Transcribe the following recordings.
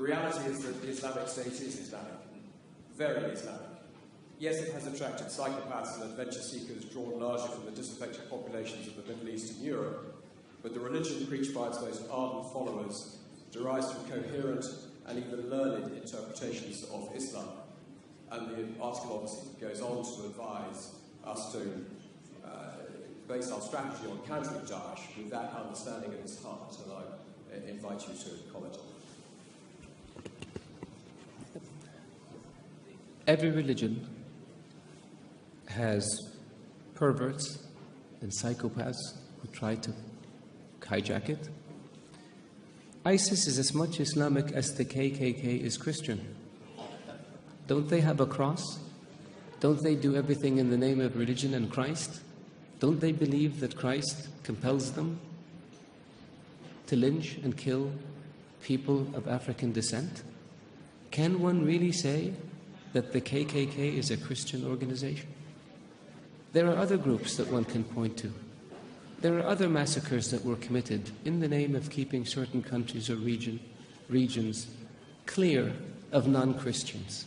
reality is that the Islamic State is Islamic, very Islamic. Yes, it has attracted psychopaths and adventure seekers drawn largely from the disaffected populations of the Middle East and Europe, but the religion preached by its most ardent followers derives from coherent and even learned interpretations of Islam. And the article obviously goes on to advise us to base our strategy on countering Daesh with that understanding at its heart, and I invite you to comment on it. Every religion has perverts and psychopaths who try to hijack it. ISIS is as much Islamic as the KKK is Christian. Don't they have a cross? Don't they do everything in the name of religion and Christ? Don't they believe that Christ compels them to lynch and kill people of African descent? Can one really say that the KKK is a Christian organization? There are other groups that one can point to. There are other massacres that were committed in the name of keeping certain countries or regions clear of non-Christians.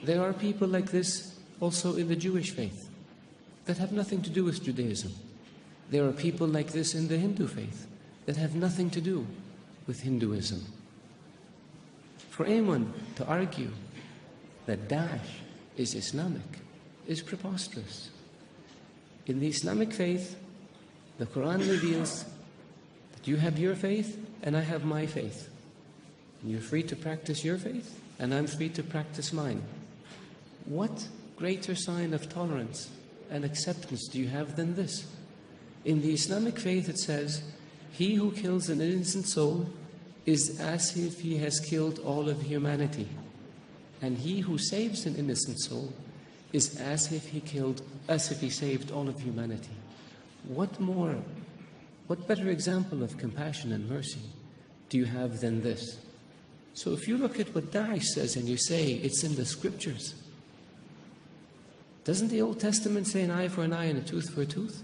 There are people like this also in the Jewish faith that have nothing to do with Judaism. There are people like this in the Hindu faith that have nothing to do with Hinduism. For anyone to argue that Daesh is Islamic is preposterous. In the Islamic faith, the Quran reveals that you have your faith and I have my faith. And you're free to practice your faith and I'm free to practice mine. What greater sign of tolerance and acceptance do you have than this? In the Islamic faith it says, he who kills an innocent soul is as if he has killed all of humanity. And he who saves an innocent soul is as if he saved all of humanity. What better example of compassion and mercy do you have than this? So if you look at what Daesh says and you say it's in the scriptures, doesn't the Old Testament say an eye for an eye and a tooth for a tooth?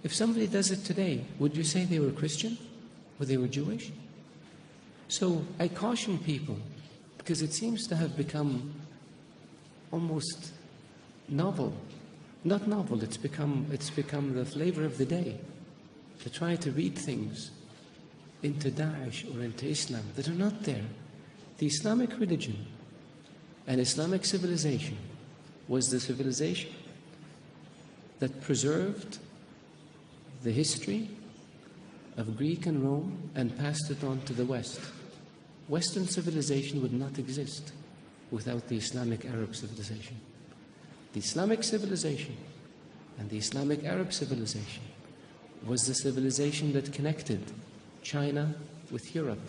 If somebody does it today, would you say they were Christian or they were Jewish? So I caution people, because it seems to have become almost novel. Not novel, it's become the flavor of the day to try to read things into Daesh or into Islam that are not there. The Islamic religion and Islamic civilization was the civilization that preserved the history of Greek and Rome and passed it on to the West. Western civilization would not exist without the Islamic Arab civilization. The Islamic civilization and the Islamic Arab civilization was the civilization that connected China with Europe.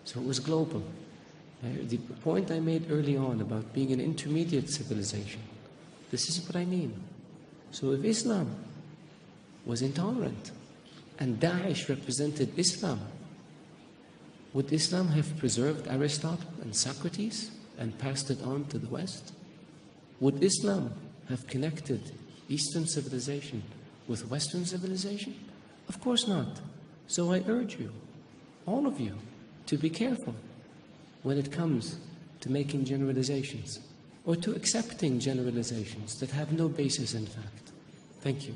So it was global. The point I made early on about being an intermediate civilization, this is what I mean. So if Islam was intolerant and Daesh represented Islam, would Islam have preserved Aristotle and Socrates and passed it on to the West? Would Islam have connected Eastern civilization with Western civilization? Of course not. So I urge you, all of you, to be careful when it comes to making generalizations or to accepting generalizations that have no basis in fact. Thank you.